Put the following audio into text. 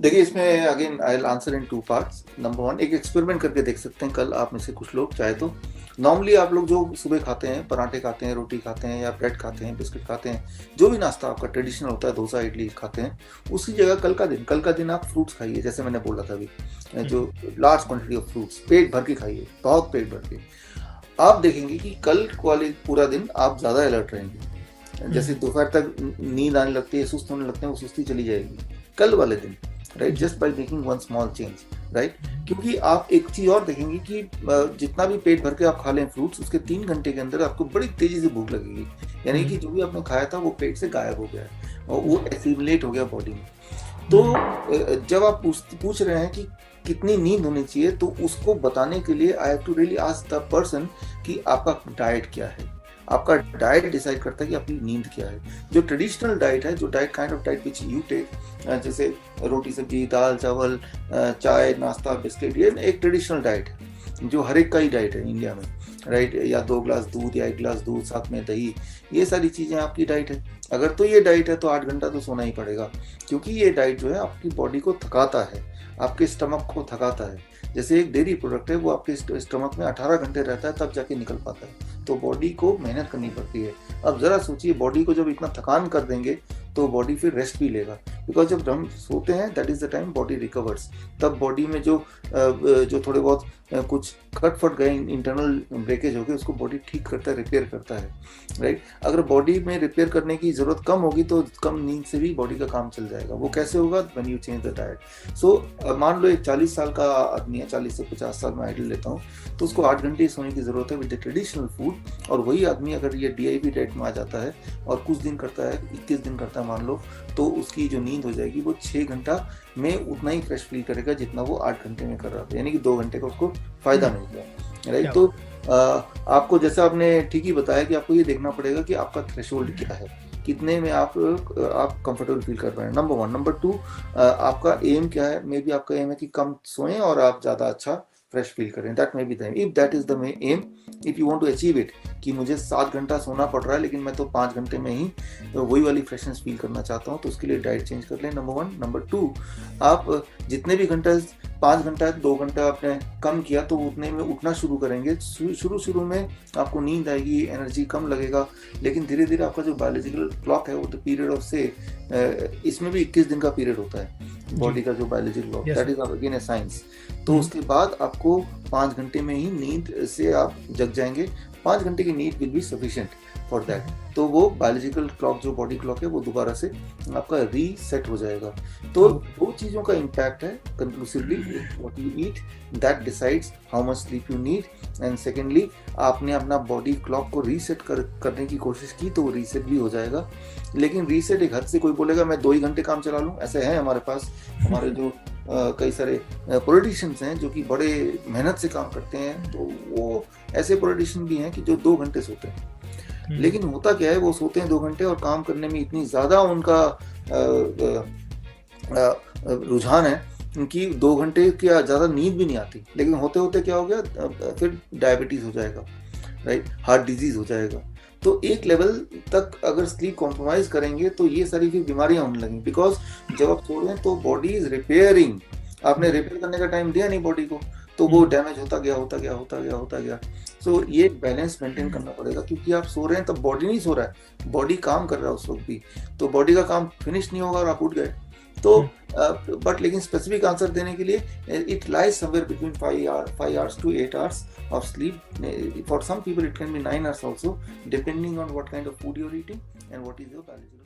देखिए, इसमें again I will answer in two parts. Number one, एक एक्सपेरिमेंट करके देख सकते हैं कल आप में से कुछ लोग चाहे तो। नॉर्मली आप लोग जो सुबह खाते हैं, पराठे खाते हैं, रोटी खाते हैं या ब्रेड खाते हैं, बिस्किट खाते हैं, जो भी नाश्ता आपका ट्रेडिशनल होता है, डोसा इडली खाते हैं, उसकी जगह कल का दिन आप फ्रूट्स खाइए, जैसे मैंने बोला था अभी। जो लार्ज क्वांटिटी ऑफ फ्रूट्स पेट भर के खाइए, बहुत पेट भर के। आप देखेंगे कि कल वाले पूरा दिन आप ज़्यादा अलर्ट रहेंगे। जैसे दोपहर तक नींद आने लगती है, सुस्त होने लगते हैं, वो सुस्ती चली जाएगी कल वाले दिन, right, just by making one small change, right. क्योंकि आप एक चीज और देखेंगे कि जितना भी पेट भर के आप खा लें फ्रूट्स, उसके 3 घंटे के अंदर आपको बड़ी तेजी से भूख लगेगी। यानी कि जो भी आपने खाया था वो पेट से गायब हो गया है और वो एसिमिलेट हो गया बॉडी में। तो जब आप पूछ रहे हैं कि कितनी नींद होनी चाहिए, तो उसको बताने के लिए I have to really ask the person कि आपका डाइट क्या है। आपका डाइट डिसाइड करता है कि आपकी नींद क्या है। जो ट्रेडिशनल डाइट है, जो diet kind of diet which you take, जैसे रोटी सब्जी दाल चावल चाय नाश्ता बिस्किट, ये एक ट्रेडिशनल डाइट है जो हर एक का ही डाइट है इंडिया में, राइट। या 2 ग्लास दूध या 1 ग्लास दूध साथ में दही, ये सारी चीज़ें आपकी डाइट है। अगर तो ये डाइट है तो 8 घंटा तो सोना ही पड़ेगा, क्योंकि ये डाइट जो है आपकी बॉडी को थकाता है, आपके स्टमक को थकाता है। जैसे एक डेयरी प्रोडक्ट है, वो आपके स्टमक में 18 घंटे रहता है तब जाके निकल पाता है, तो बॉडी को मेहनत करनी पड़ती है। अब ज़रा सोचिए, बॉडी को जब इतना थकान कर देंगे तो बॉडी फिर रेस्ट भी लेगा, बिकॉज जब हम सोते हैं that is the time body recovers. तब बॉडी में जो थोड़े बहुत कुछ कट फट गए, इंटरनल ब्रेकेज हो गए, उसको बॉडी ठीक करता है, रिपेयर करता है, राइट। अगर बॉडी में रिपेयर करने की ज़रूरत कम होगी तो कम नींद से भी बॉडी का काम चल जाएगा। वो कैसे होगा? When you change the diet. So मान लो एक 40 साल का आदमी है, 40 से 50 साल में आइडियल लेता हूँ, तो उसको 8 घंटे सोने की ज़रूरत है विद द ट्रेडिशनल फूड। और वही आदमी अगर ये DIP डाइट में आ जाता है और कुछ दिन करता है, 21 दिन करता है मान लो, तो उसकी जो नींद हो जाएगी वो 6 घंटा में उतना ही फ्रेश फील करेगा जितना वो 8 घंटे में कर रहा था, यानी कि 2 घंटे का उसको फायदा मिल गया, राइट। तो आपको, जैसे आपने ठीक ही बताया, कि आपको ये देखना पड़ेगा कि आपका थ्रेशोल्ड क्या है, कितने में आप कंफर्टेबल फील कर रहे हैं, नंबर वन। नंबर टू, आपका एम क्या है। मे बी आपका एम है कि कम सोएं और आप ज़्यादा अच्छा फ्रेश फील करें, that may be the aim. If that is the aim, if you want to achieve it, कि मुझे 7 घंटा सोना पड़ रहा है लेकिन मैं तो 5 घंटे में ही वही वाली फ्रेशनेस फील करना चाहता हूँ, तो उसके लिए डाइट चेंज कर लें, नंबर वन। नंबर टू, आप जितने भी घंटा, 5 घंटा 2 घंटा आपने कम किया, तो उतने में उठना शुरू करेंगे। शुरू में आपको नींद आएगी, एनर्जी कम लगेगा, लेकिन धीरे धीरे आपका जो बायोलॉजिकल क्लॉक है, वो द पीरियड ऑफ से इसमें भी 21 दिन का पीरियड होता है बॉडी का जो biological clock, that is again A science. तो उसके बाद आपको 5 घंटे में ही नींद से आप जग जाएंगे। 5 घंटे की नींद will be sufficient for that. तो वो बायोलॉजिकल क्लॉक, जो बॉडी क्लॉक है, वो दोबारा से आपका रीसेट हो जाएगा। तो 2 चीज़ों का इम्पैक्ट है conclusively, what you eat that decides how much sleep you need, and secondly आपने अपना बॉडी क्लॉक को रीसेट करने की कोशिश की तो वो रीसेट भी हो जाएगा। लेकिन रीसेट एक हद से, कोई बोलेगा मैं 2 ही घंटे काम चला लूँ, ऐसे हैं हमारे पास, हमारे जो कई सारे पॉलिटिशियंस हैं जो कि बड़े मेहनत से काम करते हैं, तो वो ऐसे पॉलिटिशियन भी हैं कि जो 2 घंटे सोते हैं। लेकिन होता क्या है, वो सोते हैं 2 घंटे और काम करने में इतनी ज़्यादा उनका रुझान है कि 2 घंटे की ज़्यादा नींद भी नहीं आती, लेकिन होते होते क्या हो गया, फिर डायबिटीज़ हो जाएगा, राइट, हार्ट डिजीज़ हो जाएगा। तो एक लेवल तक अगर स्लीप कॉम्प्रोमाइज़ करेंगे तो ये सारी फिर बीमारियां होने लगेंगी, बिकॉज जब आप सो रहे हैं तो बॉडी इज रिपेयरिंग, आपने रिपेयर करने का टाइम दिया नहीं बॉडी को, तो वो डैमेज होता गया। सो ये बैलेंस मेंटेन करना पड़ेगा, क्योंकि आप सो रहे हैं तब बॉडी नहीं सो रहा है, बॉडी काम कर रहा है उस वक्त भी, तो बॉडी का काम फिनिश नहीं होगा और आप उठ गए। तो बट लेकिन स्पेसिफिक आंसर देने के लिए, it lies somewhere between 5 hours to 8 hours of sleep. For some people it can be 9 hours also, depending on what kind of food you're eating and what is your biological